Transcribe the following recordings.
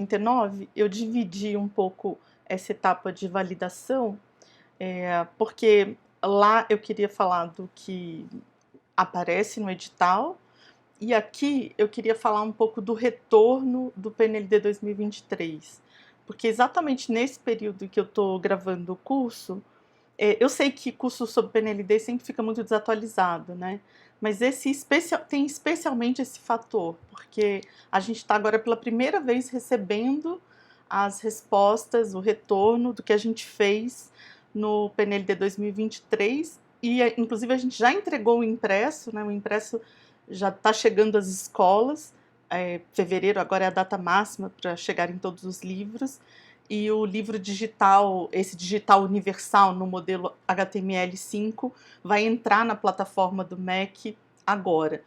99, eu dividi um pouco essa etapa de validação, porque lá eu queria falar do que aparece no edital, e aqui eu queria falar um pouco do retorno do PNLD 2023, porque exatamente nesse período que eu estou gravando o curso, eu sei que curso sobre PNLD sempre fica muito desatualizado, né? Mas tem especialmente esse fator, porque a gente está agora pela primeira vez recebendo as respostas, o retorno do que a gente fez no PNLD 2023, e inclusive a gente já entregou o impresso, né? O impresso já está chegando às escolas, fevereiro agora é a data máxima para chegar em todos os livros, e o livro digital, esse digital universal no modelo HTML5, vai entrar na plataforma do MEC agora.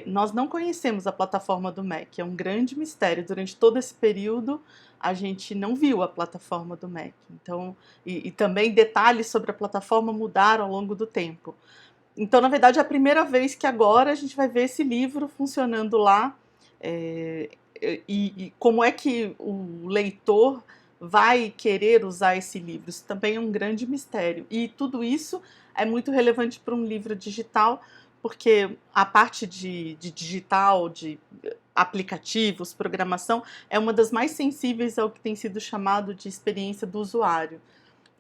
Nós não conhecemos a plataforma do MEC, é um grande mistério. Durante todo esse período, a gente não viu a plataforma do MEC. Então, e também detalhes sobre a plataforma mudaram ao longo do tempo. Então, na verdade, é a primeira vez que agora a gente vai ver esse livro funcionando lá, e como é que o leitor vai querer usar esse livro. Isso também é um grande mistério. E tudo isso é muito relevante para um livro digital, porque a parte de digital, de aplicativos, programação, é uma das mais sensíveis ao que tem sido chamado de experiência do usuário.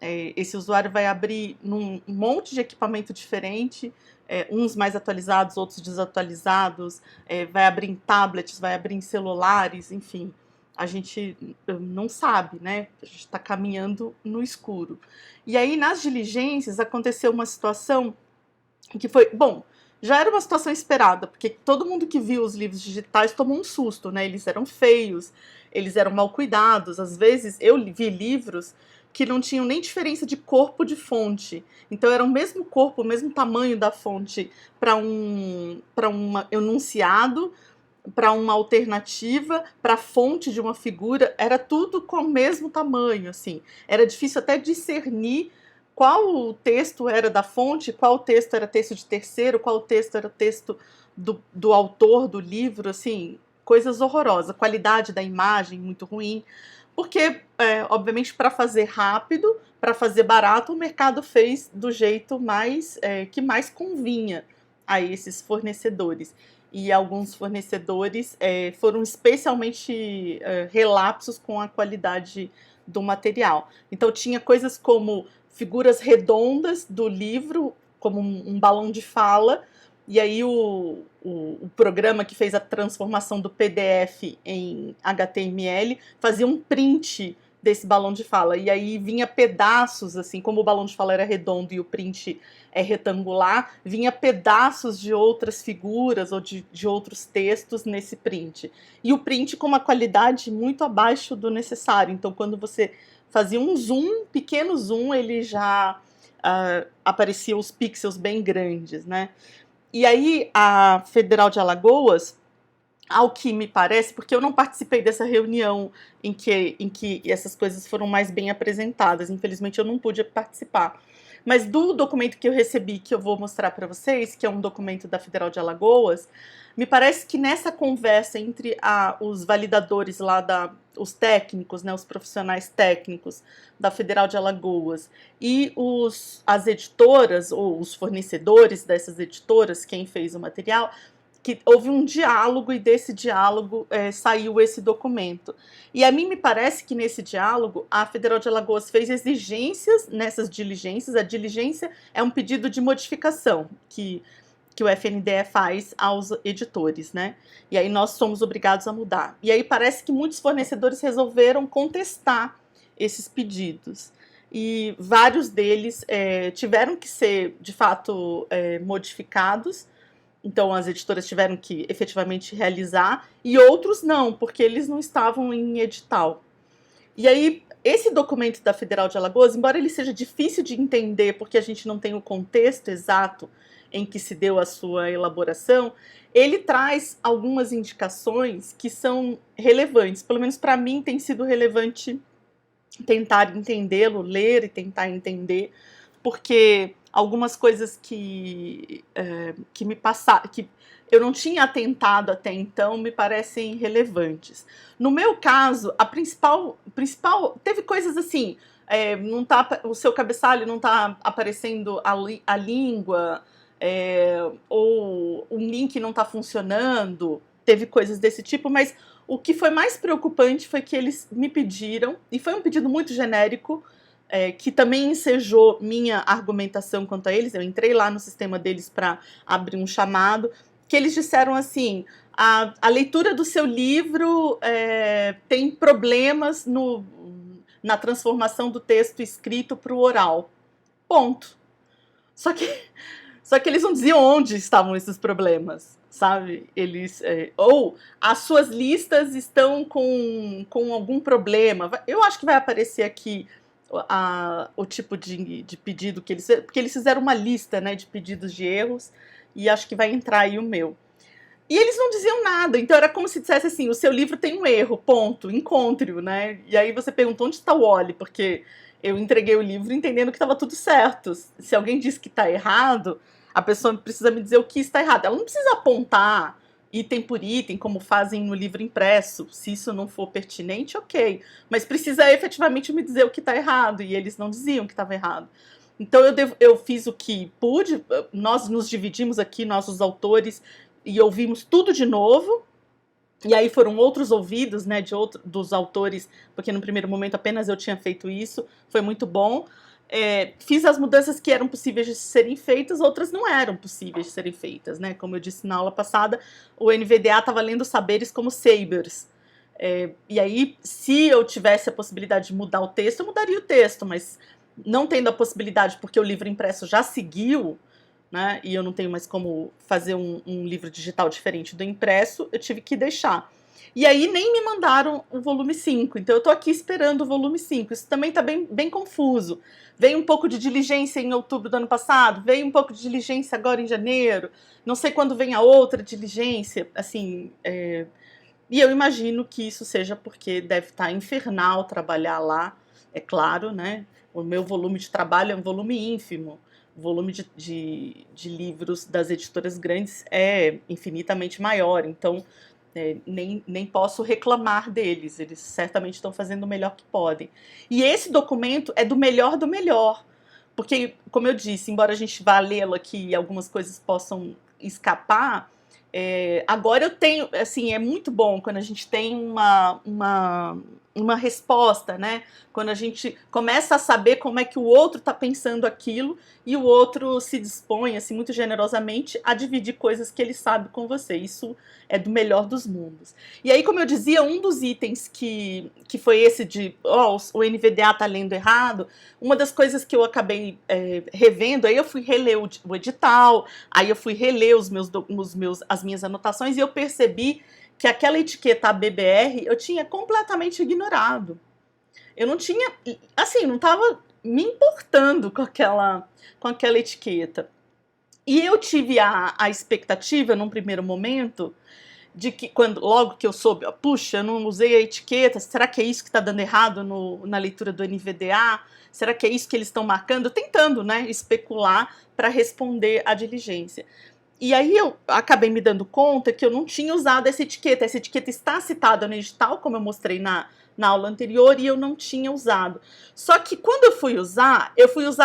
Esse usuário vai abrir num monte de equipamento diferente, uns mais atualizados, outros desatualizados, vai abrir em tablets, vai abrir em celulares, enfim. A gente não sabe, né? A gente está caminhando no escuro. E aí, nas diligências, aconteceu uma situação que foi... Bom, já era uma situação esperada, porque todo mundo que viu os livros digitais tomou um susto, né? Eles eram feios, eles eram mal cuidados. Às vezes, eu vi livros que não tinham nem diferença de corpo de fonte. Então, era o mesmo corpo, o mesmo tamanho da fonte para um enunciado, para uma alternativa, para a fonte de uma figura, era tudo com o mesmo tamanho, assim. Era difícil até discernir qual texto era da fonte, qual texto era texto de terceiro, qual texto era texto do autor do livro, assim, coisas horrorosas. A qualidade da imagem muito ruim, porque, obviamente, para fazer rápido, para fazer barato, o mercado fez do jeito que mais convinha a esses fornecedores. E alguns fornecedores foram especialmente relapsos com a qualidade do material. Então tinha coisas como figuras redondas do livro, como um balão de fala, e aí o programa que fez a transformação do PDF em HTML fazia um print desse balão de fala, e aí vinha pedaços, assim, como o balão de fala era redondo e o print é retangular, vinha pedaços de outras figuras ou de outros textos nesse print. E o print com uma qualidade muito abaixo do necessário, então quando você fazia um zoom, pequeno zoom, ele já aparecia os pixels bem grandes, né? E aí a Federal de Alagoas, ao que me parece, porque eu não participei dessa reunião em que essas coisas foram mais bem apresentadas, infelizmente eu não pude participar. Mas do documento que eu recebi, que eu vou mostrar para vocês, que é um documento da Federal de Alagoas, me parece que nessa conversa entre os validadores lá, os técnicos, né, os profissionais técnicos da Federal de Alagoas e as editoras, ou os fornecedores dessas editoras, quem fez o material, que houve um diálogo e desse diálogo saiu esse documento. E a mim me parece que nesse diálogo a Federal de Alagoas fez exigências nessas diligências. A diligência é um pedido de modificação que o FNDE faz aos editores, né? E aí nós somos obrigados a mudar. E aí parece que muitos fornecedores resolveram contestar esses pedidos. E vários deles tiveram que ser, de fato, modificados. Então, as editoras tiveram que efetivamente realizar, e outros não, porque eles não estavam em edital. E aí, esse documento da Federal de Alagoas, embora ele seja difícil de entender, porque a gente não tem o contexto exato em que se deu a sua elaboração, ele traz algumas indicações que são relevantes. Pelo menos para mim tem sido relevante tentar entendê-lo, ler e tentar entender, porque algumas coisas que me passaram, que eu não tinha atentado até então, me parecem relevantes. No meu caso, a principal teve coisas assim, não tá, o seu cabeçalho não está aparecendo a língua, ou um link não está funcionando, teve coisas desse tipo, mas o que foi mais preocupante foi que eles me pediram, e foi um pedido muito genérico, que também ensejou minha argumentação quanto a eles. Eu entrei lá no sistema deles para abrir um chamado, que eles disseram assim: a leitura do seu livro tem problemas na transformação do texto escrito para o oral. Ponto. Só que eles não diziam onde estavam esses problemas, sabe? Eles ou as suas listas estão com algum problema. Eu acho que vai aparecer aqui o tipo de pedido que eles... Porque eles fizeram uma lista, né, de pedidos de erros, e acho que vai entrar aí o meu. E eles não diziam nada, então era como se dissesse assim: o seu livro tem um erro, ponto, encontre-o, né? E aí você pergunta: onde está o Oli? Porque eu entreguei o livro entendendo que estava tudo certo. Se alguém diz que está errado, a pessoa precisa me dizer o que está errado. Ela não precisa apontar item por item, como fazem no livro impresso. Se isso não for pertinente, ok. Mas precisa efetivamente me dizer o que está errado, e eles não diziam que estava errado. Então eu fiz o que pude, nós nos dividimos aqui, nós os autores, e ouvimos tudo de novo, e aí foram outros ouvidos, né, dos autores, porque no primeiro momento apenas eu tinha feito isso, foi muito bom. Fiz as mudanças que eram possíveis de serem feitas, outras não eram possíveis de serem feitas, né? Como eu disse na aula passada, o NVDA estava lendo saberes como sabers. E aí, se eu tivesse a possibilidade de mudar o texto, eu mudaria o texto, mas não tendo a possibilidade, porque o livro impresso já seguiu, né, e eu não tenho mais como fazer um livro digital diferente do impresso, eu tive que deixar. E aí nem me mandaram o volume 5, então eu tô aqui esperando o volume 5. Isso também tá bem confuso. Veio um pouco de diligência em outubro do ano passado, veio um pouco de diligência agora em janeiro, não sei quando vem a outra diligência, assim... E eu imagino que isso seja porque deve estar infernal trabalhar lá, é claro, né? O meu volume de trabalho é um volume ínfimo. O volume de livros das editoras grandes é infinitamente maior, então nem posso reclamar deles, eles certamente estão fazendo o melhor que podem. E esse documento é do melhor, porque, como eu disse, embora a gente vá lê-lo aqui e algumas coisas possam escapar, agora eu tenho, assim, é muito bom quando a gente tem uma resposta, né? Quando a gente começa a saber como é que o outro está pensando aquilo, e o outro se dispõe, assim, muito generosamente a dividir coisas que ele sabe com você. Isso é do melhor dos mundos. E aí, como eu dizia, um dos itens que foi esse de o NVDA está lendo errado, uma das coisas que eu acabei revendo, aí eu fui reler o edital, aí eu fui reler as minhas anotações, e eu percebi que aquela etiqueta ABBR eu tinha completamente ignorado. Eu não tinha, assim, não estava me importando com aquela etiqueta. E eu tive a expectativa, num primeiro momento, de que logo que eu soube, puxa, eu não usei a etiqueta, será que é isso que está dando errado na leitura do NVDA? Será que é isso que eles estão marcando? Tentando, né, especular para responder à diligência. E aí eu acabei me dando conta que eu não tinha usado essa etiqueta. Essa etiqueta está citada no edital, como eu mostrei na aula anterior, e eu não tinha usado. Só que quando eu fui usar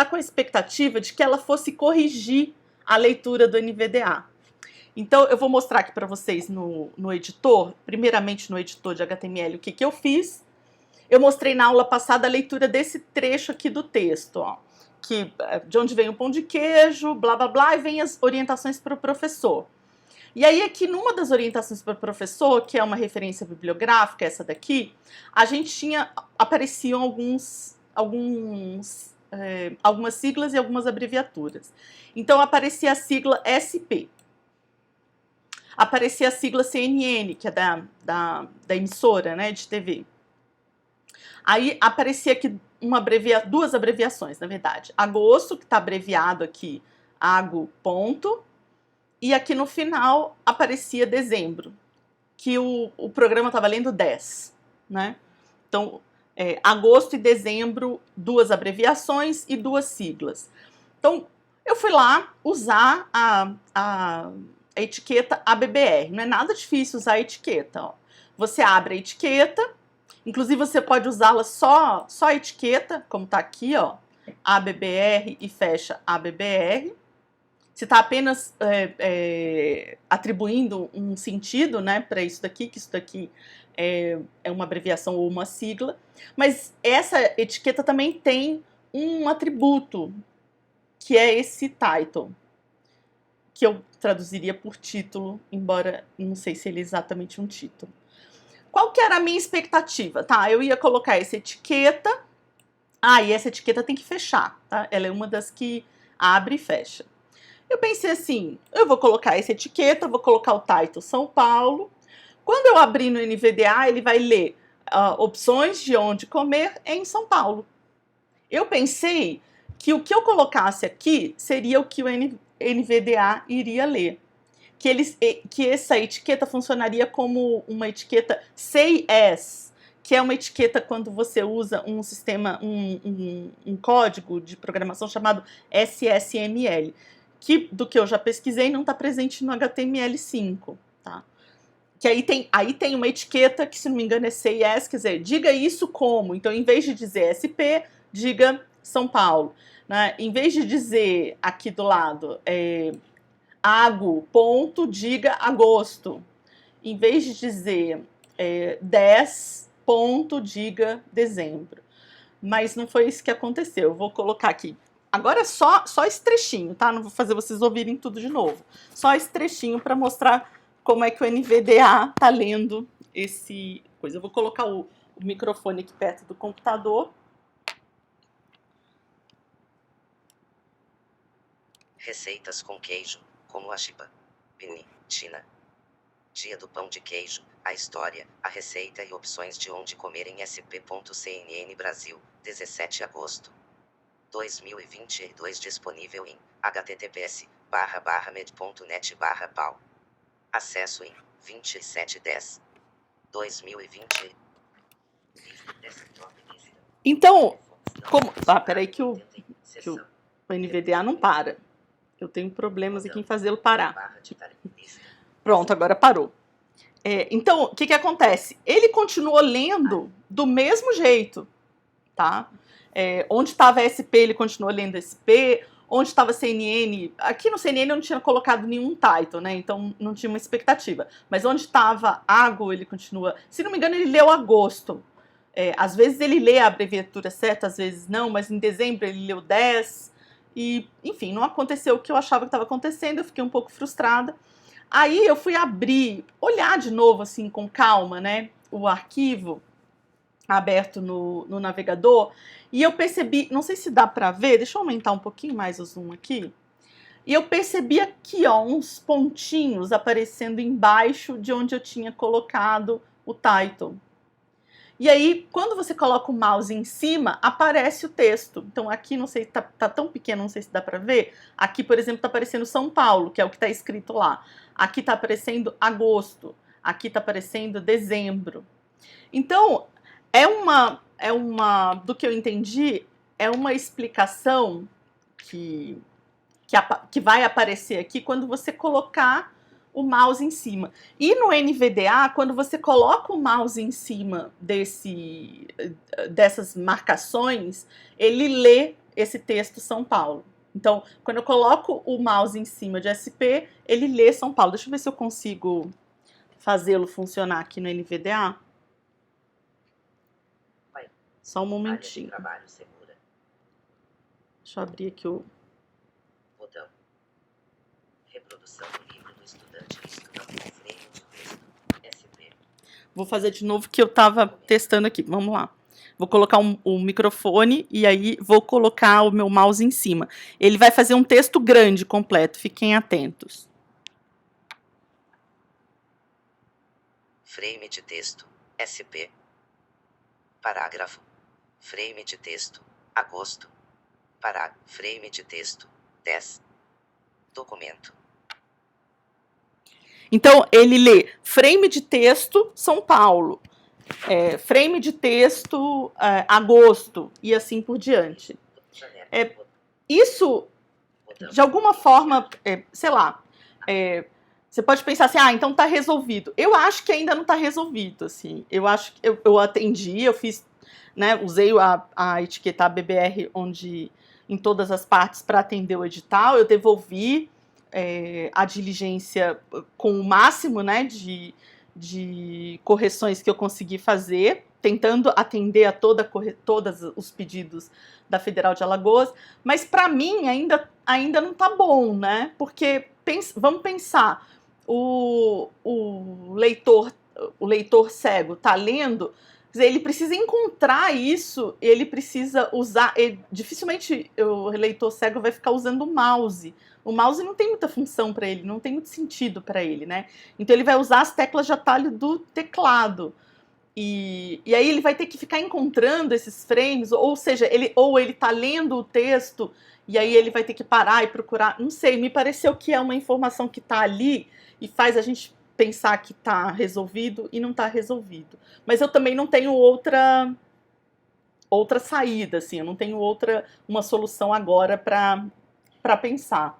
com a expectativa de que ela fosse corrigir a leitura do NVDA. Então eu vou mostrar aqui para vocês no editor, primeiramente no editor de HTML, o que eu fiz. Eu mostrei na aula passada a leitura desse trecho aqui do texto, ó. De onde vem o pão de queijo, blá blá blá, e vem as orientações para o professor. E aí aqui numa das orientações para o professor, que é uma referência bibliográfica, essa daqui, apareciam algumas siglas e algumas abreviaturas. Então aparecia a sigla SP, aparecia a sigla CNN, que é da emissora, né, de TV. Aí aparecia aqui duas abreviações, na verdade. Agosto, que está abreviado aqui, AGO, ponto. E aqui no final aparecia dezembro, que o programa estava lendo 10, né? Então, agosto e dezembro, duas abreviações e duas siglas. Então, eu fui lá usar a etiqueta ABBR. Não é nada difícil usar a etiqueta. Ó. Você abre a etiqueta, inclusive você pode usá-la só a etiqueta, como está aqui, ó, ABBR, e fecha ABBR. Você está apenas atribuindo um sentido, né, para isso daqui, que isso daqui é uma abreviação ou uma sigla. Mas essa etiqueta também tem um atributo, que é esse title, que eu traduziria por título, embora não sei se ele é exatamente um título. Qual que era a minha expectativa? Tá, eu ia colocar essa etiqueta. E essa etiqueta tem que fechar, tá? Ela é uma das que abre e fecha. Eu pensei assim, eu vou colocar essa etiqueta, vou colocar o title São Paulo. Quando eu abrir no NVDA, ele vai ler opções de onde comer em São Paulo. Eu pensei que o que eu colocasse aqui seria o que o NVDA iria ler. Que essa etiqueta funcionaria como uma etiqueta Say As, que é uma etiqueta quando você usa um sistema, um código de programação chamado SSML, que do que eu já pesquisei não está presente no HTML5, tá? Que aí tem uma etiqueta que, se não me engano, é Say As, quer dizer, diga isso como. Então, em vez de dizer SP, diga São Paulo. Né? Em vez de dizer aqui do lado, ago, ponto, diga agosto. Em vez de dizer 10, ponto, diga dezembro. Mas não foi isso que aconteceu. Eu vou colocar aqui. Agora só esse trechinho, tá? Não vou fazer vocês ouvirem tudo de novo. Só esse trechinho para mostrar como é que o NVDA tá lendo esse coisa. Eu vou colocar o microfone aqui perto do computador. Receitas com queijo, como a chipa, pini, China. Dia do pão de queijo, a história, a receita e opções de onde comer em sp.cnn Brasil, 17 de agosto. 2022 disponível em https://med.net/pau. Acesso em 2710. 2020. Então, como... peraí que o NVDA não para. Eu tenho problemas aqui em fazê-lo parar. Pronto, agora parou. Então, o que acontece? Ele continuou lendo do mesmo jeito, tá? Onde estava SP, ele continuou lendo SP. Onde estava CNN, aqui no CNN eu não tinha colocado nenhum title, né? Então não tinha uma expectativa. Mas onde estava Ago, ele continua. Se não me engano, ele leu agosto. Às vezes ele lê a abreviatura certa, às vezes não, mas em dezembro ele leu 10. E, enfim, não aconteceu o que eu achava que estava acontecendo, eu fiquei um pouco frustrada. Aí eu fui abrir, olhar de novo, assim, com calma, né? O arquivo aberto no navegador, e eu percebi, não sei se dá para ver, deixa eu aumentar um pouquinho mais o zoom aqui, e eu percebi aqui, ó, uns pontinhos aparecendo embaixo de onde eu tinha colocado o title. E aí, quando você coloca o mouse em cima, aparece o texto. Então aqui, não sei, tá tão pequeno, não sei se dá para ver. Aqui, por exemplo, tá aparecendo São Paulo, que é o que tá escrito lá. Aqui tá aparecendo agosto. Aqui tá aparecendo dezembro. Então, do que eu entendi, é uma explicação que vai aparecer aqui quando você colocar o mouse em cima. E no NVDA, quando você coloca o mouse em cima dessas marcações, ele lê esse texto São Paulo. Então, quando eu coloco o mouse em cima de SP, ele lê São Paulo. Deixa eu ver se eu consigo fazê-lo funcionar aqui no NVDA. Só um momentinho. Deixa eu abrir aqui o... Botão. Reprodução do livro do estudante estudando com freio de texto. SP. Vou fazer de novo que eu estava testando aqui. Vamos lá. Vou colocar um microfone e aí vou colocar o meu mouse em cima. Ele vai fazer um texto grande, completo. Fiquem atentos. Frame de texto. SP. Parágrafo. Frame de texto. Agosto. Frame de texto. 10. Documento. Então, ele lê frame de texto São Paulo, frame de texto agosto e assim por diante. Isso Botão. de alguma forma, sei lá, você pode pensar assim, então tá resolvido. Eu acho que ainda não tá resolvido, assim. Eu acho que eu atendi, eu fiz, né, usei a etiqueta ABBR em todas as partes para atender o edital, eu devolvi a diligência com o máximo, né, de correções que eu consegui fazer, tentando atender a todos os pedidos da Federal de Alagoas, mas para mim ainda não tá bom, né? Porque vamos pensar, o leitor cego tá lendo, ele precisa encontrar isso, ele precisa usar. Dificilmente o leitor cego vai ficar usando o mouse. O mouse não tem muita função para ele, não tem muito sentido para ele, né? Então ele vai usar as teclas de atalho do teclado. E aí ele vai ter que ficar encontrando esses frames, ou seja, ele está lendo o texto e aí ele vai ter que parar e procurar. Não sei, me pareceu que é uma informação que está ali e faz a gente pensar que está resolvido e não está resolvido. Mas eu também não tenho outra saída, assim, eu não tenho uma solução agora para pensar.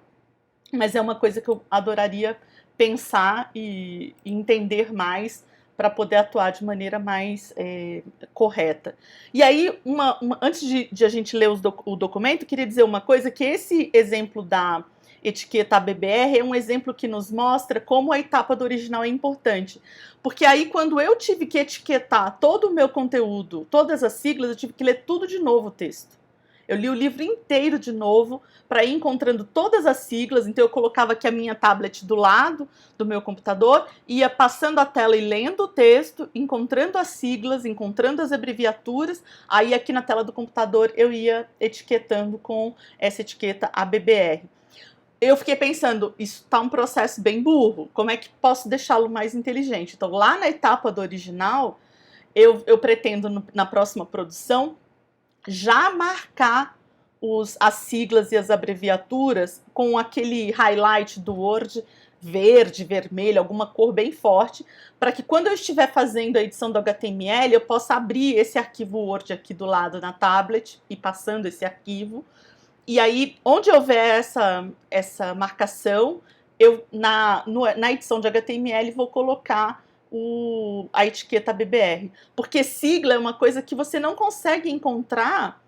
Mas é uma coisa que eu adoraria pensar e entender mais para poder atuar de maneira mais correta. E aí, antes de a gente ler o documento, queria dizer uma coisa, que esse exemplo da etiqueta ABBR é um exemplo que nos mostra como a etapa do original é importante. Porque aí, quando eu tive que etiquetar todo o meu conteúdo, todas as siglas, eu tive que ler tudo de novo o texto. Eu li o livro inteiro de novo para ir encontrando todas as siglas. Então eu colocava aqui a minha tablet do lado do meu computador, ia passando a tela e lendo o texto, encontrando as siglas, encontrando as abreviaturas. Aí aqui na tela do computador eu ia etiquetando com essa etiqueta ABBR. Eu fiquei pensando, isso está um processo bem burro. Como é que posso deixá-lo mais inteligente? Então lá na etapa do original, eu pretendo na próxima produção já marcar as siglas e as abreviaturas com aquele highlight do Word verde, vermelho, alguma cor bem forte, para que quando eu estiver fazendo a edição do HTML, eu possa abrir esse arquivo Word aqui do lado na tablet e passando esse arquivo. E aí, onde houver essa marcação, eu na edição de HTML vou colocar a etiqueta BBR. Porque sigla é uma coisa que você não consegue encontrar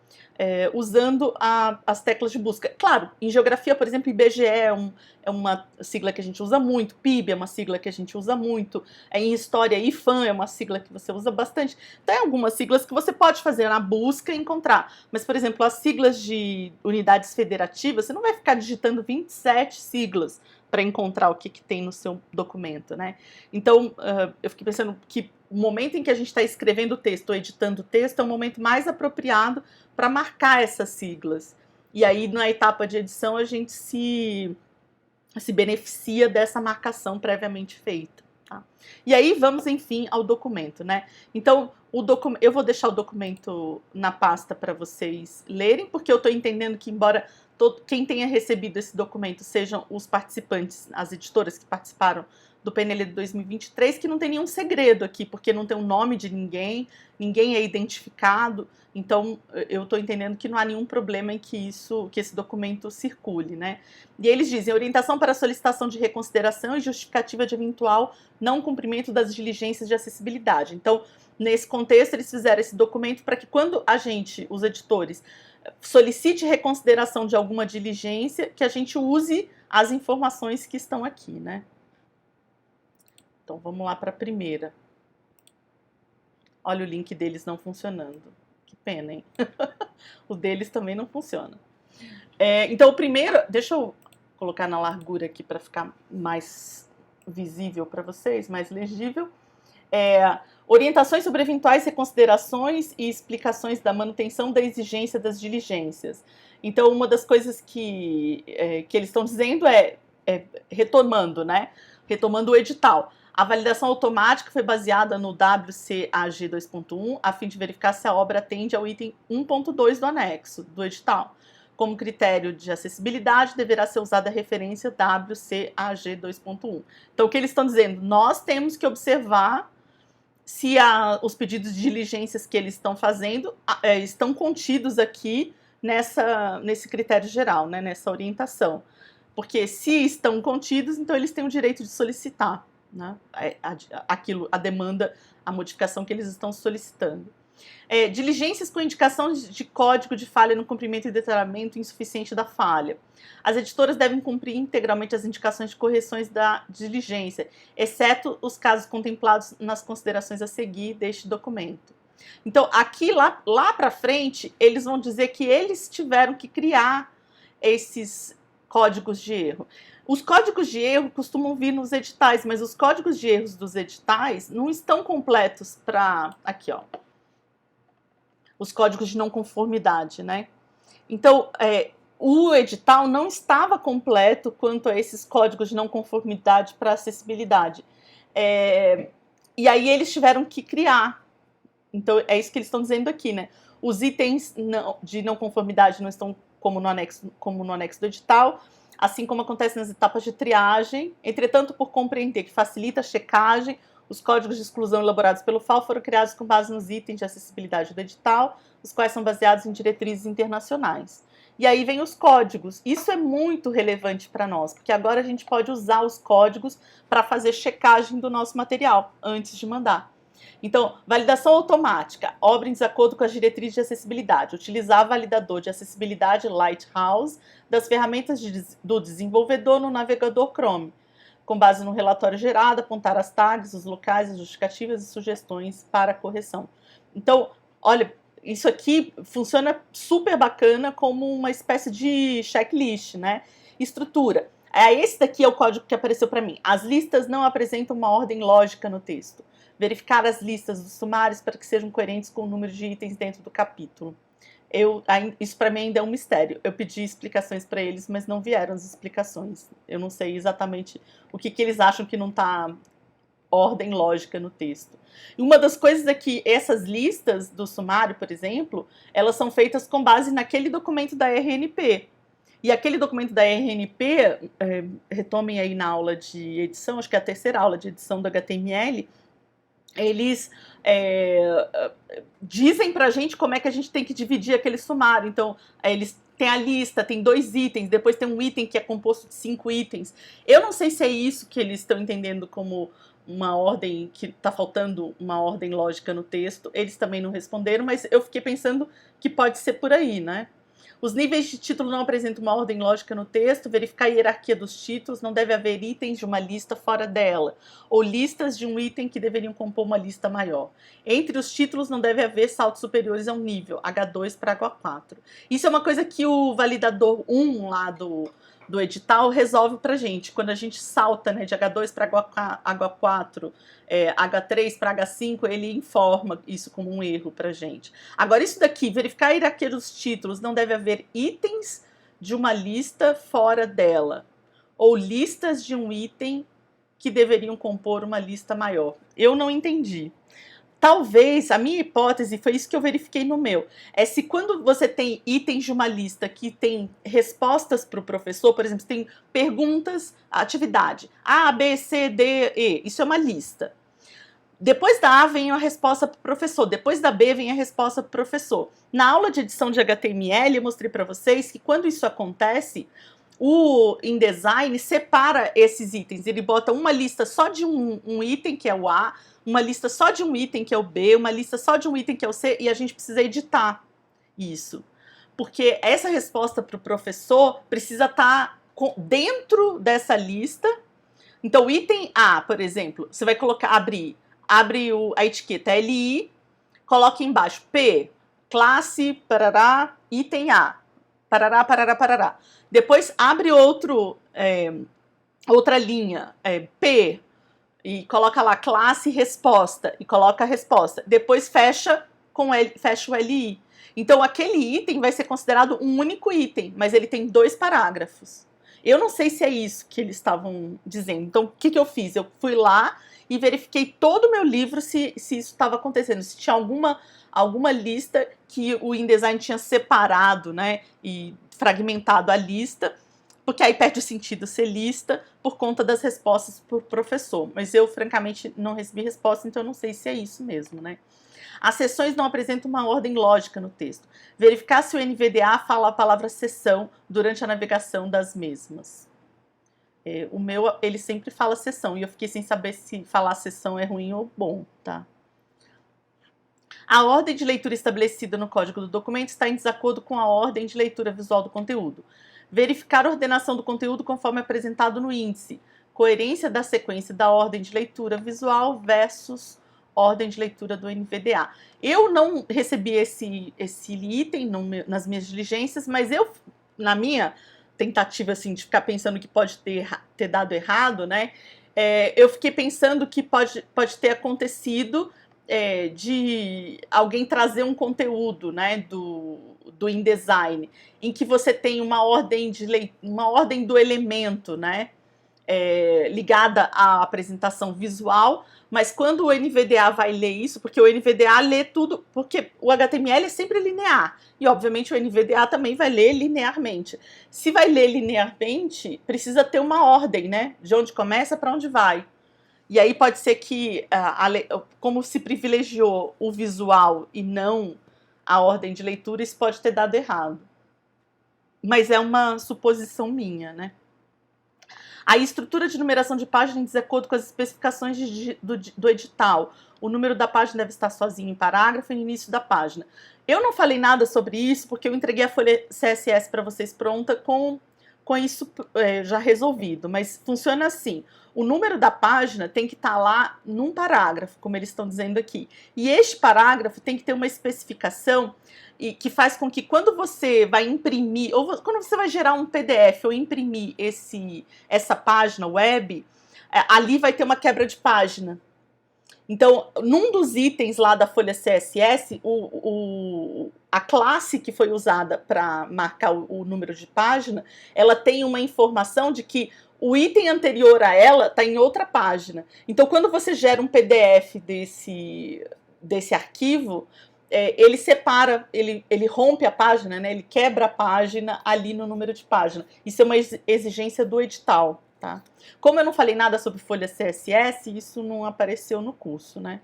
usando as teclas de busca. Claro, em geografia, por exemplo, IBGE é uma sigla que a gente usa muito, PIB é uma sigla que a gente usa muito, em história, IFAM é uma sigla que você usa bastante. Tem algumas siglas que você pode fazer na busca e encontrar, mas, por exemplo, as siglas de unidades federativas, você não vai ficar digitando 27 siglas para encontrar o que tem no seu documento, né? Então, eu fiquei pensando que o momento em que a gente está escrevendo o texto ou editando o texto é o momento mais apropriado para marcar essas siglas. E aí, na etapa de edição, a gente se beneficia dessa marcação previamente feita. Tá? E aí, vamos, enfim, ao documento, né? Então, eu vou deixar o documento na pasta para vocês lerem, porque eu estou entendendo que, embora quem tenha recebido esse documento sejam os participantes, as editoras que participaram do PNL de 2023, que não tem nenhum segredo aqui, porque não tem o nome de ninguém é identificado, então eu estou entendendo que não há nenhum problema em que esse documento circule, né? E eles dizem, orientação para solicitação de reconsideração e justificativa de eventual não cumprimento das diligências de acessibilidade. Então, nesse contexto, eles fizeram esse documento para que quando os editores, solicite reconsideração de alguma diligência, que a gente use as informações que estão aqui, né? Então, vamos lá para a primeira. Olha o link deles não funcionando. Que pena, hein? O deles também não funciona. Então, o primeiro... Deixa eu colocar na largura aqui para ficar mais visível para vocês, mais legível. Orientações sobre eventuais reconsiderações e explicações da manutenção da exigência das diligências. Então, uma das coisas que eles estão dizendo retomando, né? Retomando o edital. A validação automática foi baseada no WCAG 2.1, a fim de verificar se a obra atende ao item 1.2 do anexo do edital. Como critério de acessibilidade, deverá ser usada a referência WCAG 2.1. Então, o que eles estão dizendo? Nós temos que observar se os pedidos de diligências que eles estão fazendo estão contidos aqui nesse critério geral, né, nessa orientação. Porque se estão contidos, então eles têm o direito de solicitar, né, a demanda, a modificação que eles estão solicitando. Diligências com indicação de código de falha no cumprimento e detalhamento insuficiente da falha. As editoras devem cumprir integralmente as indicações de correções da diligência, exceto os casos contemplados nas considerações a seguir deste documento. Então, aqui, lá para frente, eles vão dizer que eles tiveram que criar esses códigos de erro. Os códigos de erro costumam vir nos editais, mas os códigos de erros dos editais não estão completos para... Aqui, ó. Os códigos de não conformidade, né? Então, o edital não estava completo quanto a esses códigos de não conformidade para acessibilidade. E aí eles tiveram que criar. Então, é isso que eles estão dizendo aqui, né? Os itens de não conformidade não estão como no anexo do edital, assim como acontece nas etapas de triagem. Entretanto, por compreender que facilita a checagem, os códigos de exclusão elaborados pelo FAO foram criados com base nos itens de acessibilidade do edital, os quais são baseados em diretrizes internacionais. E aí vem os códigos. Isso é muito relevante para nós, porque agora a gente pode usar os códigos para fazer checagem do nosso material antes de mandar. Então, validação automática, obra em desacordo com as diretrizes de acessibilidade. Utilizar validador de acessibilidade Lighthouse das ferramentas do desenvolvedor no navegador Chrome, com base no relatório gerado, apontar as tags, os locais, as justificativas e sugestões para correção. Então, olha, isso aqui funciona super bacana como uma espécie de checklist, né? Estrutura. Esse daqui é o código que apareceu para mim. As listas não apresentam uma ordem lógica no texto. Verificar as listas dos sumários para que sejam coerentes com o número de itens dentro do capítulo. Isso para mim ainda é um mistério. Eu pedi explicações para eles, mas não vieram as explicações. Eu não sei exatamente o que eles acham que não está ordem lógica no texto. E uma das coisas é que essas listas do sumário, por exemplo, elas são feitas com base naquele documento da RNP. E aquele documento da RNP, retomem aí na aula de edição, acho que é a terceira aula de edição do HTML, eles dizem pra gente como é que a gente tem que dividir aquele sumário. Então, eles têm a lista, tem 2 itens, depois tem um item que é composto de 5 itens. Eu não sei se é isso que eles estão entendendo como uma ordem, que está faltando uma ordem lógica no texto. Eles também não responderam, mas eu fiquei pensando que pode ser por aí, né? Os níveis de título não apresentam uma ordem lógica no texto. Verificar a hierarquia dos títulos. Não deve haver itens de uma lista fora dela, ou listas de um item que deveriam compor uma lista maior. Entre os títulos não deve haver saltos superiores a um nível, H2 para H4. Isso é uma coisa que o validador 1 lá do edital resolve pra gente. Quando a gente salta, né, de H2 para H4, H3 para H5, ele informa isso como um erro pra gente. Agora, isso daqui, verificar a hierarquia dos títulos, não deve haver itens de uma lista fora dela, ou listas de um item que deveriam compor uma lista maior. Eu não entendi. Talvez, a minha hipótese, foi isso que eu verifiquei no meu, é se quando você tem itens de uma lista que tem respostas para o professor, por exemplo, tem perguntas, atividade, A, B, C, D, E, isso é uma lista. Depois da A vem a resposta para o professor, depois da B vem a resposta para o professor. Na aula de edição de HTML, eu mostrei para vocês que quando isso acontece, o InDesign separa esses itens, ele bota uma lista só de um item, que é o A, uma lista só de um item, que é o B, uma lista só de um item, que é o C, e a gente precisa editar isso. Porque essa resposta para o professor precisa estar dentro dessa lista. Então, o item A, por exemplo, você vai colocar, abre a etiqueta LI, coloca embaixo P, classe, parará, item A, parará, parará, parará. Depois abre outra linha, P, e coloca lá classe resposta, e coloca a resposta. Depois fecha o LI. Então, aquele item vai ser considerado um único item, mas ele tem 2 parágrafos. Eu não sei se é isso que eles estavam dizendo. Então, o que eu fiz? Eu fui lá e verifiquei todo o meu livro se isso estava acontecendo, se tinha alguma lista que o InDesign tinha separado, né, e fragmentado a lista, porque aí perde o sentido ser lista por conta das respostas por professor. Mas eu, francamente, não recebi resposta, então eu não sei se é isso mesmo, né? As seções não apresentam uma ordem lógica no texto. Verificar se o NVDA fala a palavra seção durante a navegação das mesmas. O meu, ele sempre fala seção, e eu fiquei sem saber se falar seção é ruim ou bom, tá? A ordem de leitura estabelecida no código do documento está em desacordo com a ordem de leitura visual do conteúdo. Verificar a ordenação do conteúdo conforme apresentado no índice. Coerência da sequência da ordem de leitura visual versus ordem de leitura do NVDA. Eu não recebi esse item nas minhas diligências, mas eu, na minha tentativa assim, de ficar pensando que pode ter dado errado, né? Eu fiquei pensando que pode ter acontecido de alguém trazer um conteúdo, né, do InDesign, em que você tem uma ordem do elemento, né, ligada à apresentação visual, mas quando o NVDA vai ler isso, porque o NVDA lê tudo, porque o HTML é sempre linear, e obviamente o NVDA também vai ler linearmente. Se vai ler linearmente, precisa ter uma ordem, né, de onde começa para onde vai. E aí pode ser que, como se privilegiou o visual e não a ordem de leitura, isso pode ter dado errado. Mas é uma suposição minha, né? A estrutura de numeração de página em desacordo com as especificações do edital. O número da página deve estar sozinho em parágrafo e no início da página. Eu não falei nada sobre isso, porque eu entreguei a folha CSS para vocês pronta com isso já resolvido, mas funciona assim. O número da página tem que estar lá num parágrafo, como eles estão dizendo aqui. E este parágrafo tem que ter uma especificação que faz com que quando você vai imprimir, ou quando você vai gerar um PDF ou imprimir essa página web, ali vai ter uma quebra de página. Então, num dos itens lá da folha CSS, a classe que foi usada para marcar o número de página, ela tem uma informação de que o item anterior a ela está em outra página. Então, quando você gera um PDF desse arquivo, ele separa, ele rompe a página, né? Ele quebra a página ali no número de página. Isso é uma exigência do edital, tá? Como eu não falei nada sobre folha CSS, isso não apareceu no curso, né?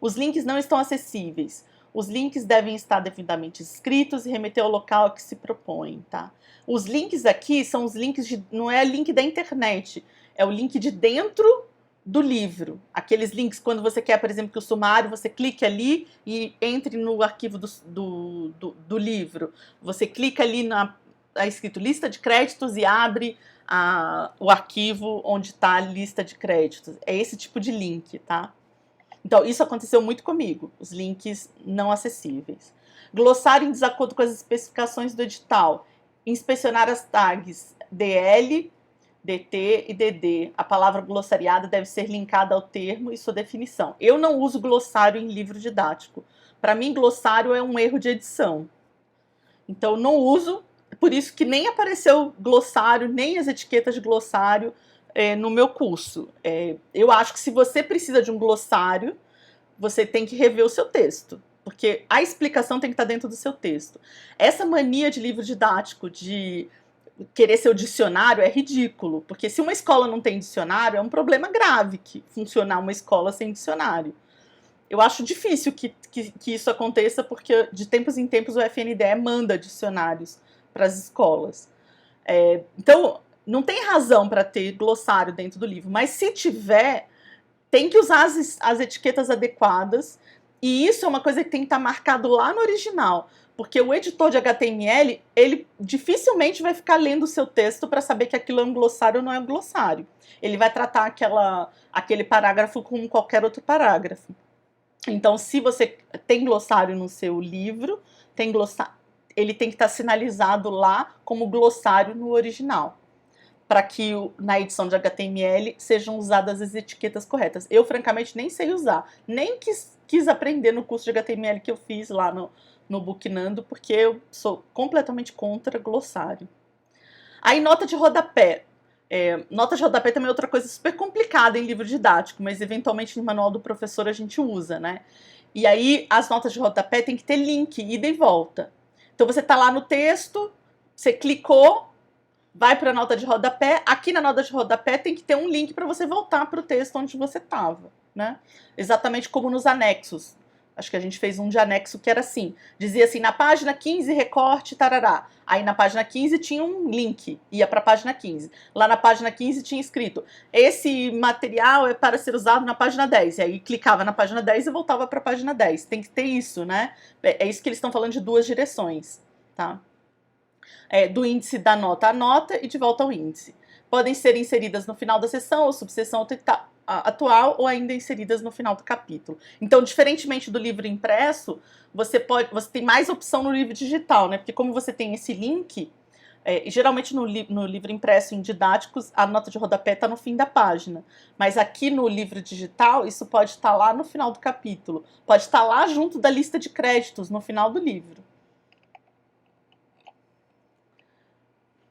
Os links não estão acessíveis. Os links devem estar devidamente escritos e remeter ao local que se propõe, tá? Os links aqui são os links não é link da internet, é o link de dentro do livro. Aqueles links, quando você quer, por exemplo, que o sumário, você clique ali e entre no arquivo do livro. Você clica ali tá escrito lista de créditos e abre o arquivo onde está a lista de créditos. É esse tipo de link, tá? Então, isso aconteceu muito comigo, os links não acessíveis. Glossário em desacordo com as especificações do edital. Inspecionar as tags DL, DT e DD. A palavra glossariada deve ser linkada ao termo e sua definição. Eu não uso glossário em livro didático. Para mim, glossário é um erro de edição. Então, não uso, por isso que nem apareceu glossário, nem as etiquetas de glossário no meu curso. Eu acho que se você precisa de um glossário, você tem que rever o seu texto, porque a explicação tem que estar dentro do seu texto. Essa mania de livro didático, de querer ser o dicionário, é ridículo, porque se uma escola não tem dicionário, é um problema grave que funcionar uma escola sem dicionário. Eu acho difícil que isso aconteça, porque de tempos em tempos o FNDE manda dicionários para as escolas. Então, não tem razão para ter glossário dentro do livro, mas se tiver, tem que usar as etiquetas adequadas, e isso é uma coisa que tem que estar marcado lá no original, porque o editor de HTML, ele dificilmente vai ficar lendo o seu texto para saber que aquilo é um glossário ou não é um glossário. Ele vai tratar aquele parágrafo como qualquer outro parágrafo. Então, se você tem glossário no seu livro, ele tem que estar sinalizado lá como glossário no original, para que na edição de HTML sejam usadas as etiquetas corretas. Eu, francamente, nem sei usar. Nem quis aprender no curso de HTML que eu fiz lá no Booknando, porque eu sou completamente contra glossário. Aí, nota de rodapé. Nota de rodapé também é outra coisa super complicada em livro didático, mas eventualmente no manual do professor a gente usa, né? E aí, as notas de rodapé tem que ter link, ida e volta. Então, você está lá no texto, você clicou, vai para a nota de rodapé. Aqui na nota de rodapé tem que ter um link para você voltar para o texto onde você estava, né? Exatamente como nos anexos Acho que a gente fez um de anexo que era assim, dizia assim, na página 15, recorte, tarará. Aí na página 15 tinha um link, ia para a página 15. Lá na página 15 tinha escrito, esse material é para ser usado na página 10. E aí clicava na página 10 e voltava para a página 10. Tem que ter isso, né? É isso que eles estão falando de duas direções, tá? Do índice da nota à nota e de volta ao índice. Podem ser inseridas no final da sessão ou subseção atual ou ainda inseridas no final do capítulo. Então, diferentemente do livro impresso, você tem mais opção no livro digital, né? Porque como você tem esse link, geralmente no livro impresso em didáticos, a nota de rodapé está no fim da página. Mas aqui no livro digital, isso pode estar lá no final do capítulo. Pode estar lá junto da lista de créditos no final do livro.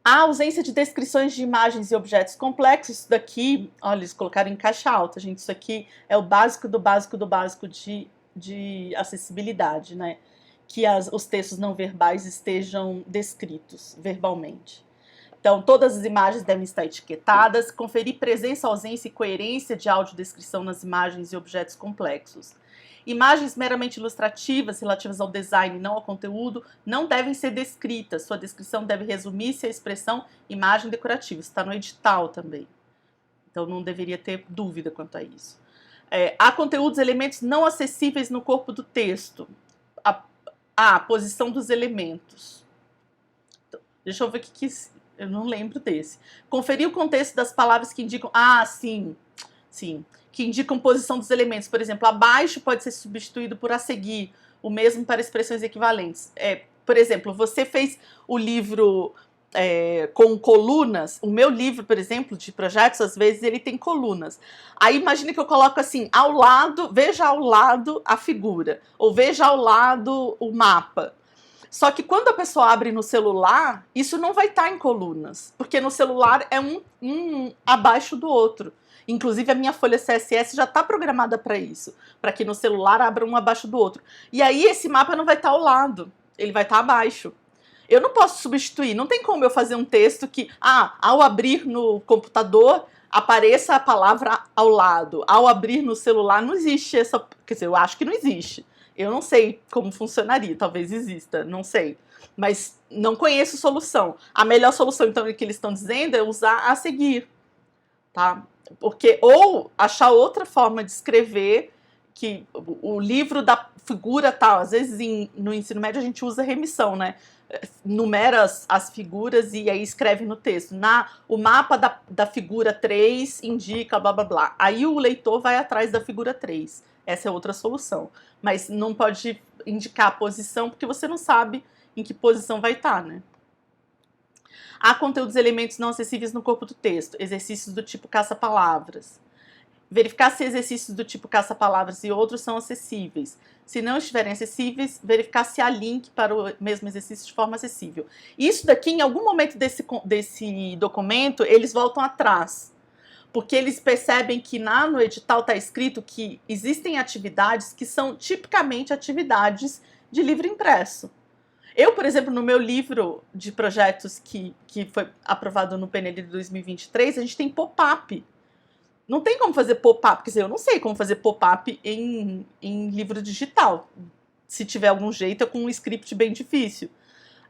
A ausência de descrições de imagens e objetos complexos, isso daqui, olha, eles colocaram em caixa alta, gente, isso aqui é o básico do básico do básico de acessibilidade, né? Que os textos não verbais estejam descritos verbalmente. Então, todas as imagens devem estar etiquetadas, conferir presença, ausência e coerência de audiodescrição nas imagens e objetos complexos. Imagens meramente ilustrativas, relativas ao design e não ao conteúdo, não devem ser descritas. Sua descrição deve resumir-se à expressão imagem decorativa. Isso está no edital também. Então, não deveria ter dúvida quanto a isso. Há conteúdos, elementos não acessíveis no corpo do texto. A posição dos elementos. Então, deixa eu ver o que eu não lembro desse. Conferir o contexto das palavras que indicam... sim. Que indicam posição dos elementos. Por exemplo, abaixo pode ser substituído por a seguir. O mesmo para expressões equivalentes. Por exemplo, você fez o livro com colunas. O meu livro, por exemplo, de projetos, às vezes ele tem colunas. Aí imagine que eu coloco assim, ao lado, veja ao lado a figura. Ou veja ao lado o mapa. Só que quando a pessoa abre no celular, isso não vai estar em colunas. Porque no celular é um abaixo do outro. Inclusive, a minha folha CSS já está programada para isso. Para que no celular abra um abaixo do outro. E aí, esse mapa não vai estar ao lado. Ele vai estar abaixo. Eu não posso substituir. Não tem como eu fazer um texto que, ao abrir no computador, apareça a palavra ao lado. Ao abrir no celular, não existe essa... Quer dizer, eu acho que não existe. Eu não sei como funcionaria. Talvez exista, não sei. Mas não conheço solução. A melhor solução, então, que eles estão dizendo é usar a seguir. Tá? Porque, ou achar outra forma de escrever, que o livro da figura tal, às vezes no ensino médio a gente usa remissão, né? Numera as figuras e aí escreve no texto. O mapa da figura 3 indica blá blá blá. Aí o leitor vai atrás da figura 3. Essa é outra solução. Mas não pode indicar a posição porque você não sabe em que posição vai estar, né? Há conteúdos e elementos não acessíveis no corpo do texto. Exercícios do tipo caça-palavras. Verificar se exercícios do tipo caça-palavras e outros são acessíveis. Se não estiverem acessíveis, verificar se há link para o mesmo exercício de forma acessível. Isso daqui, em algum momento desse documento, eles voltam atrás. Porque eles percebem que no edital está escrito que existem atividades que são tipicamente atividades de livro impresso. Eu, por exemplo, no meu livro de projetos que foi aprovado no PNL de 2023, a gente tem pop-up. Não tem como fazer pop-up, quer dizer, eu não sei como fazer pop-up em livro digital. Se tiver algum jeito, é com um script bem difícil.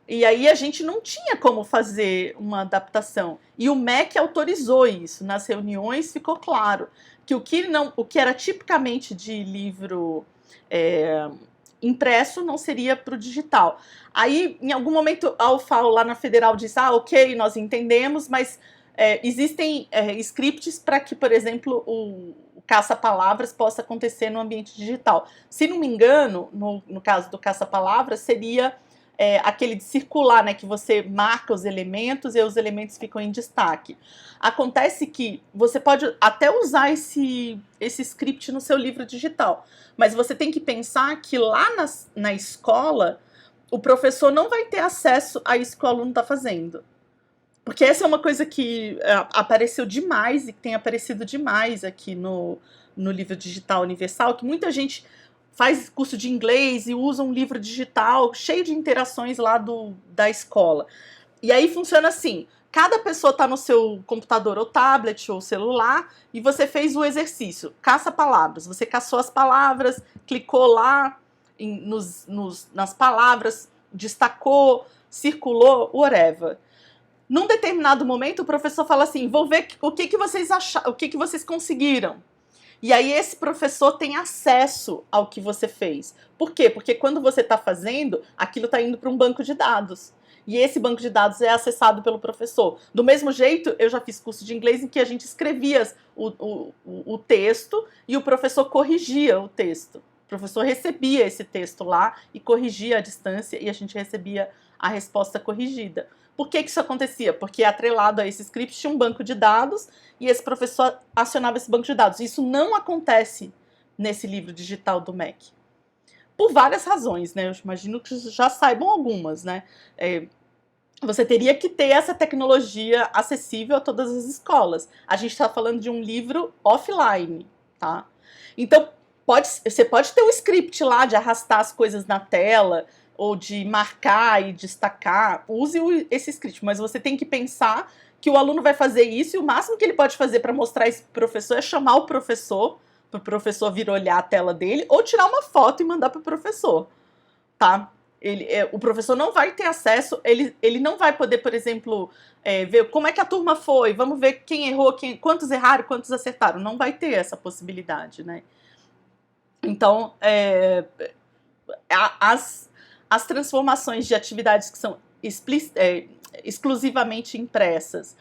E aí a gente não tinha como fazer uma adaptação. E o MEC autorizou isso. Nas reuniões ficou claro que o que era tipicamente de livro impresso não seria para o digital. Aí, em algum momento, a UFAO lá na Federal disse, ok, nós entendemos, mas existem scripts para que, por exemplo, o caça-palavras possa acontecer no ambiente digital. Se não me engano, no caso do caça-palavras, seria aquele de circular, né, que você marca os elementos e os elementos ficam em destaque. Acontece que você pode até usar esse script no seu livro digital, mas você tem que pensar que lá na escola, o professor não vai ter acesso a isso que o aluno está fazendo. Porque essa é uma coisa que apareceu demais e que tem aparecido demais aqui no livro digital universal, que muita gente faz curso de inglês e usa um livro digital cheio de interações lá da escola. E aí funciona assim, cada pessoa está no seu computador ou tablet ou celular e você fez o exercício, caça palavras. Você caçou as palavras, clicou lá nas palavras, destacou, circulou, whatever. Num determinado momento, o professor fala assim, vou ver o que vocês acharam, o que vocês conseguiram. E aí esse professor tem acesso ao que você fez. Por quê? Porque quando você está fazendo, aquilo está indo para um banco de dados. E esse banco de dados é acessado pelo professor. Do mesmo jeito, eu já fiz curso de inglês em que a gente escrevia o texto e o professor corrigia o texto. O professor recebia esse texto lá e corrigia à distância e a gente recebia a resposta corrigida. Por que isso acontecia? Porque atrelado a esse script tinha um banco de dados e esse professor acionava esse banco de dados. Isso não acontece nesse livro digital do MEC. Por várias razões, né? Eu imagino que já saibam algumas, né? Você teria que ter essa tecnologia acessível a todas as escolas. A gente está falando de um livro offline, tá? Então, você pode ter um script lá de arrastar as coisas na tela, ou de marcar e destacar, use esse script, mas você tem que pensar que o aluno vai fazer isso e o máximo que ele pode fazer para mostrar isso pro professor é chamar o professor, para o professor vir olhar a tela dele, ou tirar uma foto e mandar pro professor, tá? O professor não vai ter acesso, ele não vai poder, por exemplo, ver como é que a turma foi, vamos ver quem errou, quantos erraram, quantos acertaram, não vai ter essa possibilidade, né? Então, as transformações de atividades que são exclusivamente impressas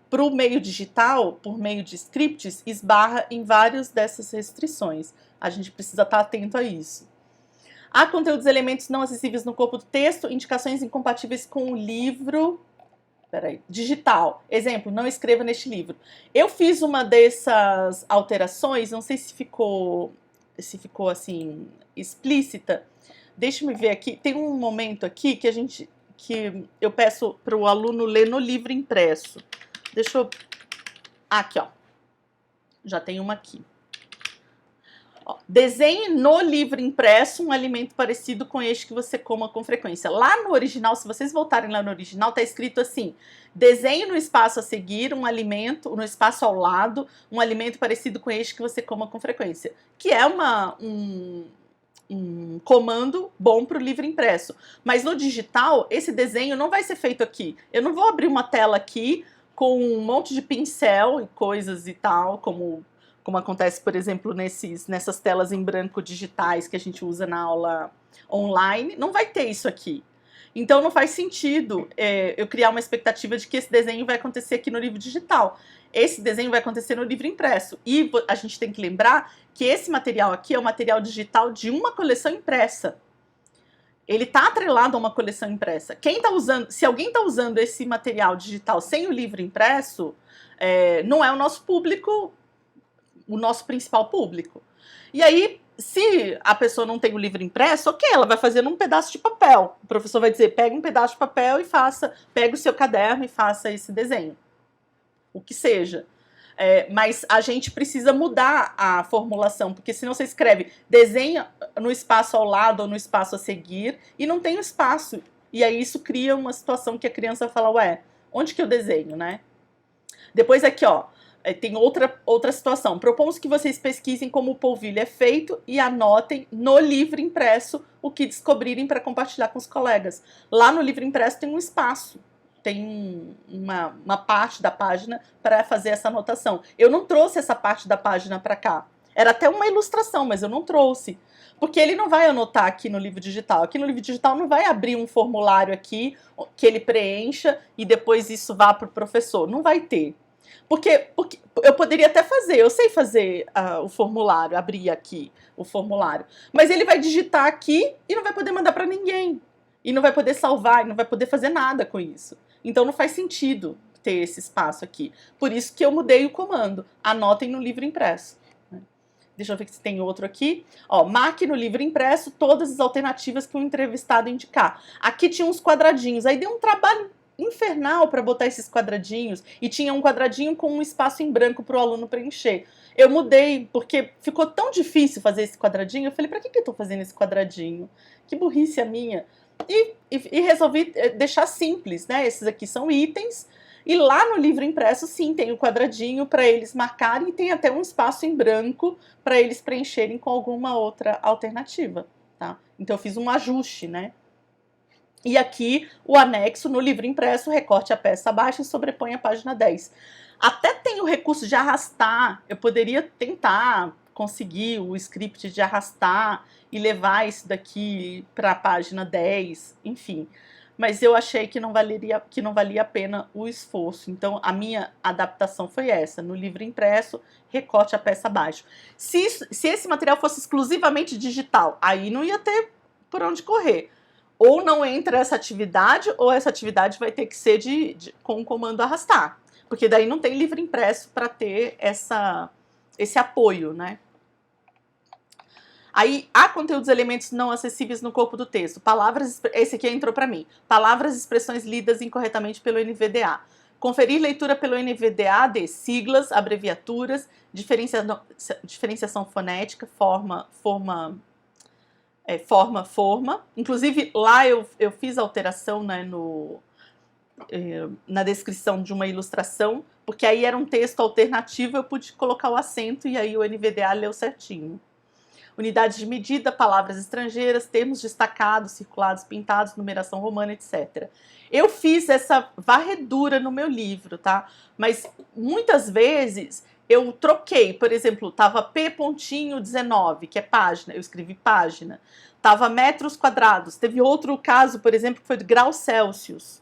para o meio digital, por meio de scripts, esbarra em várias dessas restrições. A gente precisa estar atento a isso. Há conteúdos e elementos não acessíveis no corpo do texto, indicações incompatíveis com o livro digital. Exemplo, não escreva neste livro. Eu fiz uma dessas alterações, não sei se ficou assim explícita. Deixa-me ver aqui, tem um momento aqui que eu peço para o aluno ler no livro impresso. Deixa eu... Aqui, ó. Já tem uma aqui. Ó, desenhe no livro impresso um alimento parecido com este que você coma com frequência. Lá no original, se vocês voltarem lá no original, tá escrito assim: desenhe no espaço a seguir um alimento, no espaço ao lado, um alimento parecido com este que você coma com frequência. Que é um comando bom para o livro impresso. Mas no digital, esse desenho não vai ser feito aqui. Eu não vou abrir uma tela aqui com um monte de pincel e coisas e tal, como acontece, por exemplo, nessas telas em branco digitais que a gente usa na aula online. Não vai ter isso aqui. Então não faz sentido eu criar uma expectativa de que esse desenho vai acontecer aqui no livro digital. Esse desenho vai acontecer no livro impresso. E a gente tem que lembrar que esse material aqui é o material digital de uma coleção impressa. Ele está atrelado a uma coleção impressa. Se alguém está usando esse material digital sem o livro impresso, não é o nosso público, o nosso principal público. E aí, se a pessoa não tem o livro impresso, ok, ela vai fazer num pedaço de papel. O professor vai dizer, pega um pedaço de papel e pega o seu caderno e faça esse desenho. O que seja. Mas a gente precisa mudar a formulação, porque senão você escreve desenha no espaço ao lado ou no espaço a seguir e não tem o espaço. E aí isso cria uma situação que a criança fala, ué, onde que eu desenho, né? Depois aqui, ó, tem outra situação. Propomos que vocês pesquisem como o polvilho é feito e anotem no livro impresso o que descobrirem para compartilhar com os colegas. Lá no livro impresso tem um espaço. Tem uma parte da página para fazer essa anotação. Eu não trouxe essa parte da página para cá. Era até uma ilustração, mas eu não trouxe. Porque ele não vai anotar aqui no livro digital. Aqui no livro digital não vai abrir um formulário aqui que ele preencha e depois isso vá para o professor. Não vai ter. Porque eu poderia até fazer, eu sei fazer o formulário, abrir aqui o formulário. Mas ele vai digitar aqui e não vai poder mandar para ninguém. E não vai poder salvar, e não vai poder fazer nada com isso. Então não faz sentido ter esse espaço aqui. Por isso que eu mudei o comando. Anotem no livro impresso. Deixa eu ver se tem outro aqui. Ó, marque no livro impresso todas as alternativas que o entrevistado indicar. Aqui tinha uns quadradinhos. Aí deu um trabalho infernal para botar esses quadradinhos. E tinha um quadradinho com um espaço em branco para o aluno preencher. Eu mudei porque ficou tão difícil fazer esse quadradinho. Eu falei, para que eu estou fazendo esse quadradinho? Que burrice a minha. E resolvi deixar simples, né? Esses aqui são itens. E lá no livro impresso, sim, tem o quadradinho para eles marcarem e tem até um espaço em branco para eles preencherem com alguma outra alternativa, tá? Então eu fiz um ajuste, né? E aqui o anexo no livro impresso, recorte a peça abaixo e sobrepõe a página 10. Até tem o recurso de arrastar, eu poderia tentar conseguir o script de arrastar e levar isso daqui para a página 10, enfim. Mas eu achei que não valia a pena o esforço. Então, a minha adaptação foi essa. No livro impresso, recorte a peça abaixo. Se esse material fosse exclusivamente digital, aí não ia ter por onde correr. Ou não entra essa atividade, ou essa atividade vai ter que ser com o comando arrastar. Porque daí não tem livro impresso para ter esse apoio, né? Aí, há conteúdos e elementos não acessíveis no corpo do texto. Esse aqui entrou para mim. Palavras e expressões lidas incorretamente pelo NVDA. Conferir leitura pelo NVDA de siglas, abreviaturas, diferenciação fonética, forma. Inclusive, lá eu fiz alteração, né, na descrição de uma ilustração, porque aí era um texto alternativo, eu pude colocar o acento e aí o NVDA leu certinho. Unidades de medida, palavras estrangeiras, termos destacados, circulados, pintados, numeração romana, etc. Eu fiz essa varredura no meu livro, tá? Mas muitas vezes eu troquei, por exemplo, tava P.19, que é página, eu escrevi página. Tava metros quadrados. Teve outro caso, por exemplo, que foi de graus Celsius,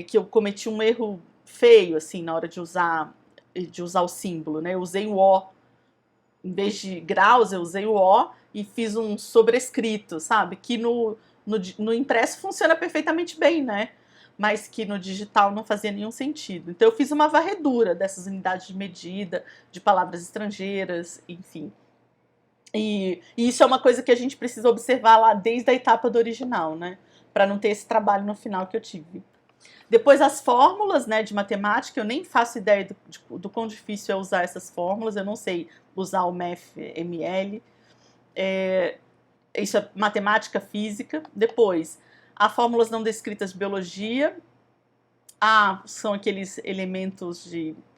que eu cometi um erro feio, assim, na hora de usar o símbolo, né? Eu usei o O. Em vez de graus, eu usei o O e fiz um sobrescrito, sabe? Que no impresso funciona perfeitamente bem, né? Mas que no digital não fazia nenhum sentido. Então eu fiz uma varredura dessas unidades de medida, de palavras estrangeiras, enfim. E isso é uma coisa que a gente precisa observar lá desde a etapa do original, né? Para não ter esse trabalho no final que eu tive. Depois as fórmulas, né, de matemática, eu nem faço ideia do quão difícil é usar essas fórmulas, eu não sei usar o MathML. Isso é matemática, física. Depois, há fórmulas não descritas de biologia. São aqueles elementos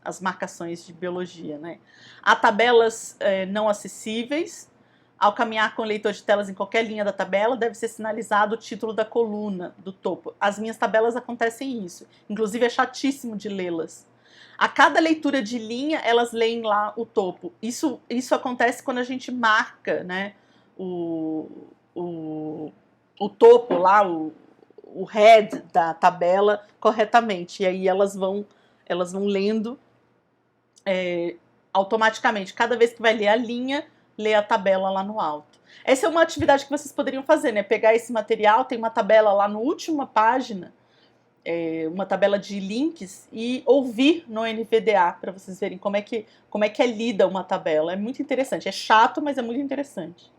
as marcações de biologia, né? Há tabelas não acessíveis. Ao caminhar com o leitor de telas em qualquer linha da tabela, deve ser sinalizado o título da coluna do topo. As minhas tabelas acontecem isso. Inclusive, é chatíssimo de lê-las. A cada leitura de linha, elas leem lá o topo. Isso acontece quando a gente marca, né, o topo lá, o head da tabela corretamente. E aí elas vão lendo automaticamente. Cada vez que vai ler a linha, ler a tabela lá no alto. Essa é uma atividade que vocês poderiam fazer, né? Pegar esse material, tem uma tabela lá na última página, uma tabela de links, e ouvir no NVDA, para vocês verem como é que é lida uma tabela. É muito interessante. É chato, mas é muito interessante.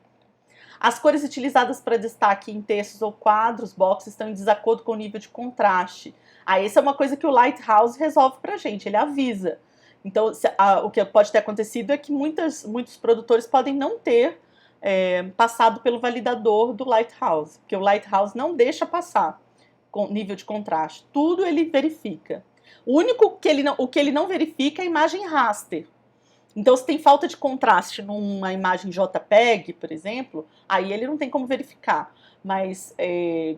As cores utilizadas para destaque em textos ou quadros, boxes, estão em desacordo com o nível de contraste. Essa é uma coisa que o Lighthouse resolve pra gente, ele avisa. Então, o que pode ter acontecido é que muitos produtores podem não ter passado pelo validador do Lighthouse, porque o Lighthouse não deixa passar com nível de contraste. Tudo ele verifica. O único que ele não verifica é a imagem raster. Então, se tem falta de contraste numa imagem JPEG, por exemplo, aí ele não tem como verificar. Mas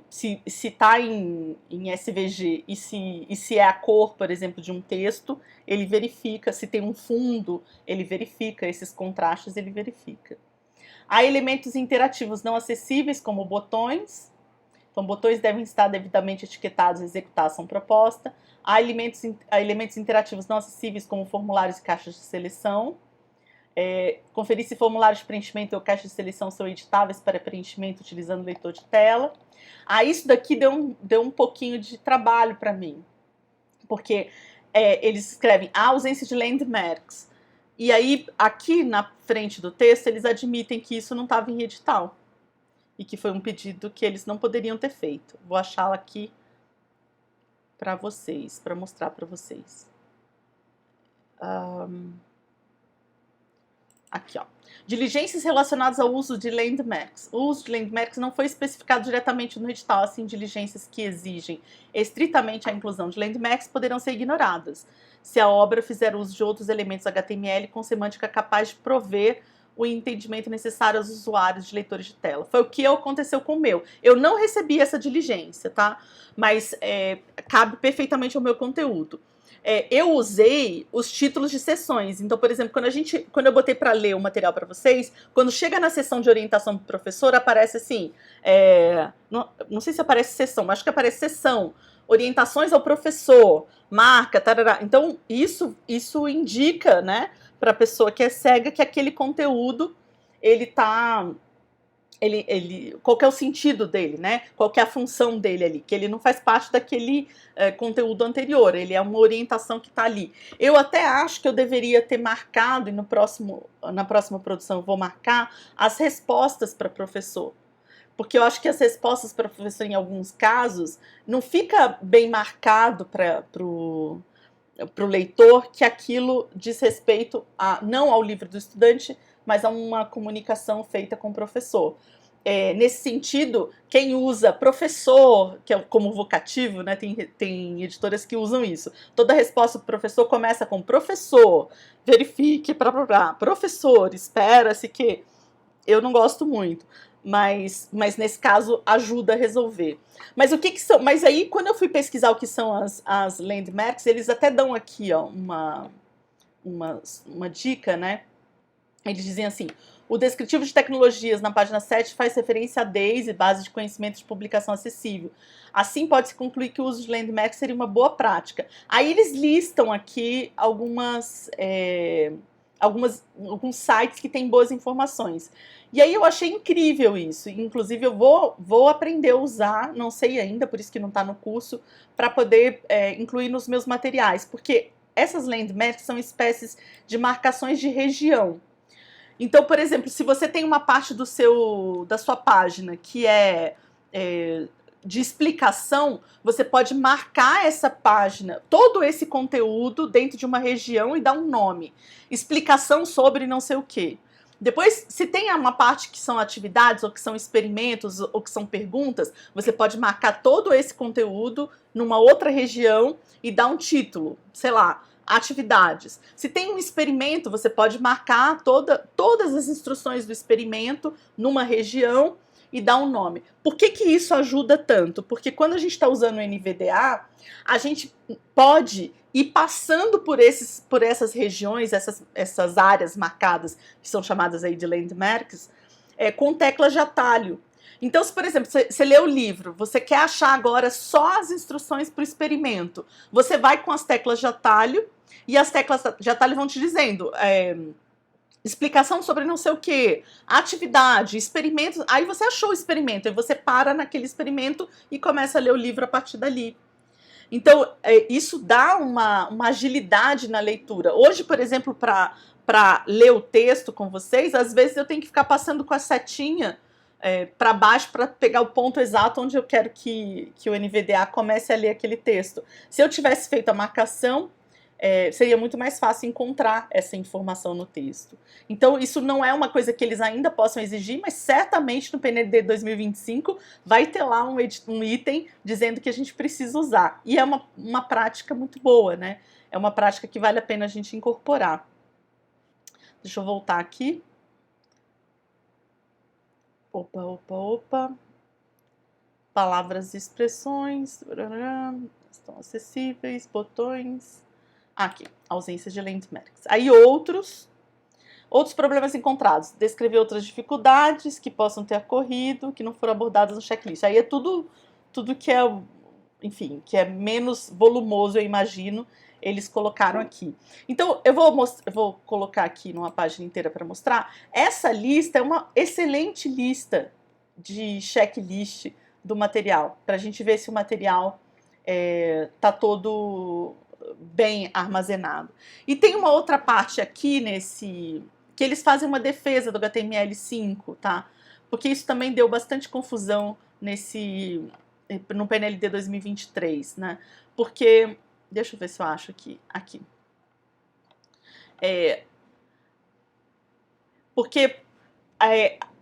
se está em SVG e se é a cor, por exemplo, de um texto, ele verifica. Se tem um fundo, ele verifica. Esses contrastes, ele verifica. Há elementos interativos não acessíveis, como botões. Então, botões devem estar devidamente etiquetados e executar a ação proposta. Há elementos interativos não acessíveis, como formulários e caixas de seleção. Conferir se formulários de preenchimento ou caixas de seleção são editáveis para preenchimento utilizando o leitor de tela. Isso daqui deu um pouquinho de trabalho para mim, porque eles escrevem a ausência de landmarks. E aí, aqui na frente do texto, eles admitem que isso não estava em edital e que foi um pedido que eles não poderiam ter feito. Vou achá-lo aqui para vocês, para mostrar para vocês. Aqui, ó. Diligências relacionadas ao uso de landmarks. O uso de landmarks não foi especificado diretamente no edital, assim, diligências que exigem estritamente a inclusão de landmarks poderão ser ignoradas, se a obra fizer uso de outros elementos HTML com semântica capaz de prover o entendimento necessário aos usuários de leitores de tela. Foi o que aconteceu com o meu. Eu não recebi essa diligência, tá? Mas cabe perfeitamente ao meu conteúdo. Eu usei os títulos de sessões. Então, por exemplo, quando eu botei para ler o material para vocês, quando chega na sessão de orientação do professor, aparece assim, não sei se aparece sessão, mas acho que aparece sessão, orientações ao professor, marca, tarará. Então, isso indica, né, para a pessoa que é cega que aquele conteúdo, qual que é o sentido dele, né? Qual que é a função dele ali? Que ele não faz parte daquele conteúdo anterior, ele é uma orientação que está ali. Eu até acho que eu deveria ter marcado, e na próxima produção eu vou marcar, as respostas para professor. Porque eu acho que as respostas para professor, em alguns casos, não fica bem marcado para o leitor que aquilo diz respeito não ao livro do estudante, mas a uma comunicação feita com o professor. Nesse sentido, quem usa professor, que é como vocativo, né, tem editoras que usam isso. Toda resposta do professor começa com professor, verifique, professor, espera-se que... Eu não gosto muito, mas nesse caso ajuda a resolver. Mas o que são? Mas aí, quando eu fui pesquisar o que são as landmarks, eles até dão aqui, ó, uma dica, né? Eles dizem assim: o descritivo de tecnologias na página 7 faz referência a DAISY, base de conhecimento de publicação acessível. Assim, pode-se concluir que o uso de landmarks seria uma boa prática. Aí eles listam aqui alguns sites que têm boas informações. E aí eu achei incrível isso. Inclusive, eu vou aprender a usar, não sei ainda, por isso que não está no curso, para poder incluir nos meus materiais. Porque essas landmarks são espécies de marcações de região. Então, por exemplo, se você tem uma parte da sua página que é de explicação, você pode marcar essa página, todo esse conteúdo dentro de uma região e dar um nome. Explicação sobre não sei o quê. Depois, se tem uma parte que são atividades, ou que são experimentos, ou que são perguntas, você pode marcar todo esse conteúdo numa outra região e dar um título, sei lá, atividades. Se tem um experimento, você pode marcar todas as instruções do experimento numa região e dar um nome. Por que isso ajuda tanto? Porque quando a gente está usando o NVDA, a gente pode ir passando por essas regiões, essas áreas marcadas, que são chamadas aí de landmarks, com teclas de atalho. Então, se, por exemplo, você lê o livro, você quer achar agora só as instruções para o experimento, você vai com as teclas de atalho, e as teclas de atalho vão te dizendo explicação sobre não sei o que, atividade, experimentos. Aí você achou o experimento, aí você para naquele experimento e começa a ler o livro a partir dali. Então, isso dá uma agilidade na leitura. Hoje, por exemplo, para ler o texto com vocês, às vezes eu tenho que ficar passando com a setinha para baixo para pegar o ponto exato onde eu quero que o NVDA comece a ler aquele texto. Se eu tivesse feito a marcação, seria muito mais fácil encontrar essa informação no texto. Então, isso não é uma coisa que eles ainda possam exigir, mas certamente no PNLD 2025 vai ter lá um item dizendo que a gente precisa usar. E é uma prática muito boa, né? É uma prática que vale a pena a gente incorporar. Deixa eu voltar aqui. Opa. Palavras e expressões estão acessíveis, botões. Aqui, ausência de landmarks. Aí outros problemas encontrados. Descrever outras dificuldades que possam ter ocorrido, que não foram abordadas no checklist. Aí é tudo que é, enfim, que é menos volumoso, eu imagino, eles colocaram aqui. Então, eu vou colocar aqui numa página inteira para mostrar. Essa lista é uma excelente lista de checklist do material, para a gente ver se o material está todo bem armazenado. E tem uma outra parte aqui que eles fazem uma defesa do HTML5, tá? Porque isso também deu bastante confusão no PNLD 2023, né? Porque, deixa eu ver se eu acho aqui. Porque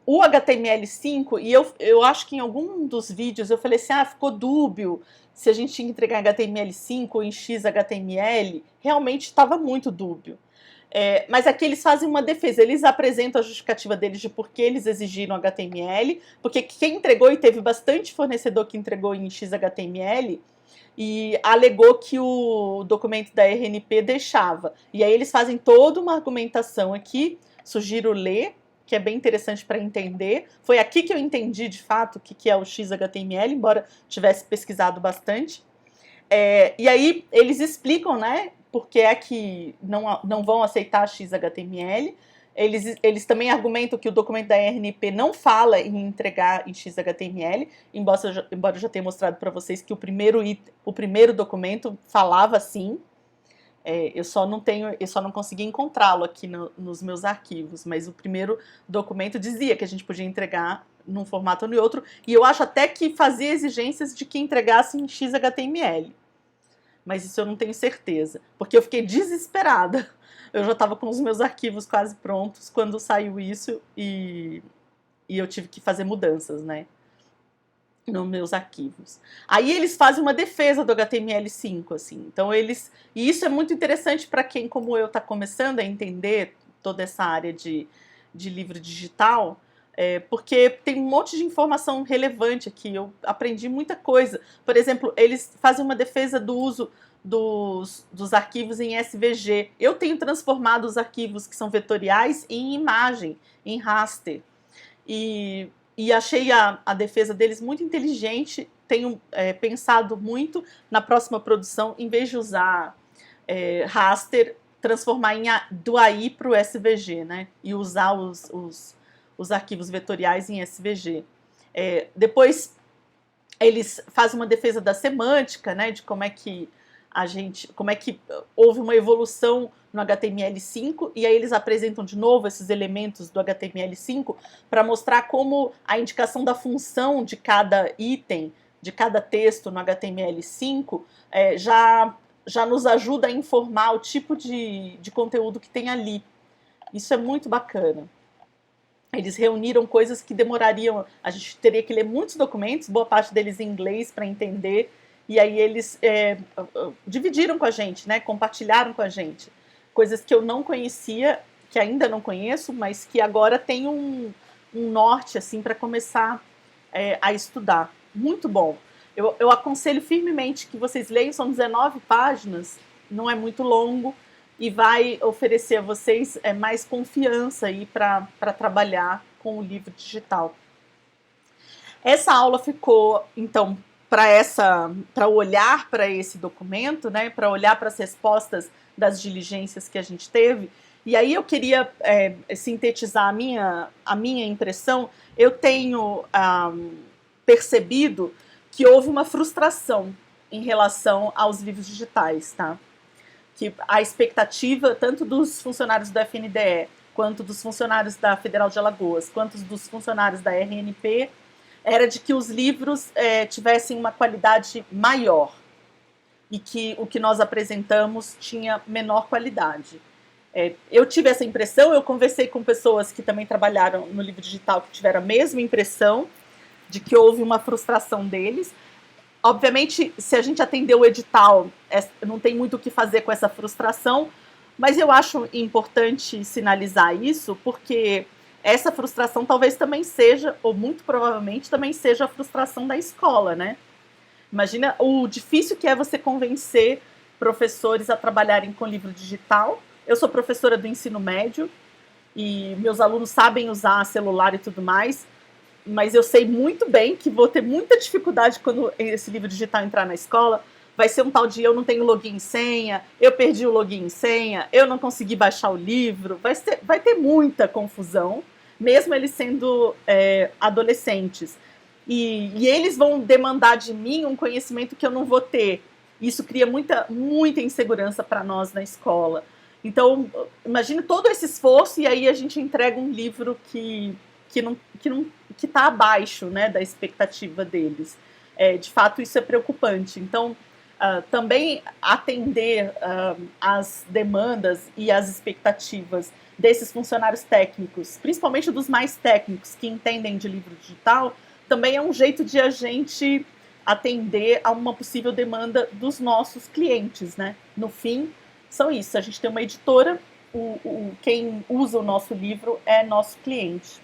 o HTML5, e eu acho que em algum dos vídeos eu falei assim, ficou dúbio se a gente tinha que entregar HTML5 ou em XHTML, realmente estava muito dúbio. Mas aqui eles fazem uma defesa, eles apresentam a justificativa deles de por que eles exigiram HTML, porque quem entregou, e teve bastante fornecedor que entregou em XHTML, e alegou que o documento da RNP deixava. E aí eles fazem toda uma argumentação aqui, sugiro ler, que é bem interessante para entender. Foi aqui que eu entendi, de fato, o que é o XHTML, embora tivesse pesquisado bastante. E aí eles explicam, né, por que é que não vão aceitar XHTML. Eles também argumentam que o documento da RNP não fala em entregar em XHTML, embora eu já tenha mostrado para vocês que o primeiro documento falava assim. Eu só não consegui encontrá-lo aqui nos meus arquivos, mas o primeiro documento dizia que a gente podia entregar num formato ou no outro, e eu acho até que fazia exigências de que entregasse em XHTML. Mas isso eu não tenho certeza, porque eu fiquei desesperada. Eu já estava com os meus arquivos quase prontos quando saiu isso e eu tive que fazer mudanças, né, nos meus arquivos. Aí eles fazem uma defesa do HTML5, assim. Então e isso é muito interessante para quem, como eu, está começando a entender toda essa área de livro digital, porque tem um monte de informação relevante aqui, eu aprendi muita coisa. Por exemplo, eles fazem uma defesa do uso dos arquivos em SVG. Eu tenho transformado os arquivos que são vetoriais em imagem, em raster. E achei a defesa deles muito inteligente, tenho pensado muito na próxima produção, em vez de usar raster, transformar do AI para o SVG, né? E usar os arquivos vetoriais em SVG. Depois eles fazem uma defesa da semântica, né, de como é que houve uma evolução no HTML5, e aí eles apresentam de novo esses elementos do HTML5 para mostrar como a indicação da função de cada item, de cada texto no HTML5 já nos ajuda a informar o tipo de conteúdo que tem ali. Isso é muito bacana. Eles reuniram coisas que demorariam, a gente teria que ler muitos documentos, boa parte deles em inglês para entender, e aí eles dividiram com a gente, né, compartilharam com a gente coisas que eu não conhecia, que ainda não conheço, mas que agora tem um norte assim para começar a estudar. Muito bom. Eu aconselho firmemente que vocês leiam, são 19 páginas, não é muito longo, e vai oferecer a vocês mais confiança aí para trabalhar com o livro digital. Essa aula ficou, então, para olhar para esse documento, né, para olhar para as respostas das diligências que a gente teve. E aí eu queria sintetizar a minha impressão. Eu tenho percebido que houve uma frustração em relação aos livros digitais, tá? Que a expectativa, tanto dos funcionários do FNDE, quanto dos funcionários da Federal de Alagoas, quanto dos funcionários da RNP, era de que os livros tivessem uma qualidade maior e que o que nós apresentamos tinha menor qualidade. Eu tive essa impressão, eu conversei com pessoas que também trabalharam no livro digital que tiveram a mesma impressão de que houve uma frustração deles. Obviamente, se a gente atender o edital, não tem muito o que fazer com essa frustração, mas eu acho importante sinalizar isso, porque essa frustração talvez também seja, ou muito provavelmente também seja a frustração da escola, né? Imagina o difícil que é você convencer professores a trabalharem com livro digital. Eu sou professora do ensino médio e meus alunos sabem usar celular e tudo mais, mas eu sei muito bem que vou ter muita dificuldade quando esse livro digital entrar na escola. Vai ser um tal de eu não tenho login e senha, eu perdi o login e senha, eu não consegui baixar o livro. Vai ter muita confusão, mesmo eles sendo adolescentes. E eles vão demandar de mim um conhecimento que eu não vou ter. Isso cria muita insegurança para nós na escola. Então, imagine todo esse esforço e aí a gente entrega um livro que está abaixo, né, da expectativa deles. De fato, isso é preocupante. Então, também atender às demandas e às expectativas desses funcionários técnicos, principalmente dos mais técnicos que entendem de livro digital, também é um jeito de a gente atender a uma possível demanda dos nossos clientes, né? No fim, são isso. A gente tem uma editora quem usa o nosso livro é nosso cliente.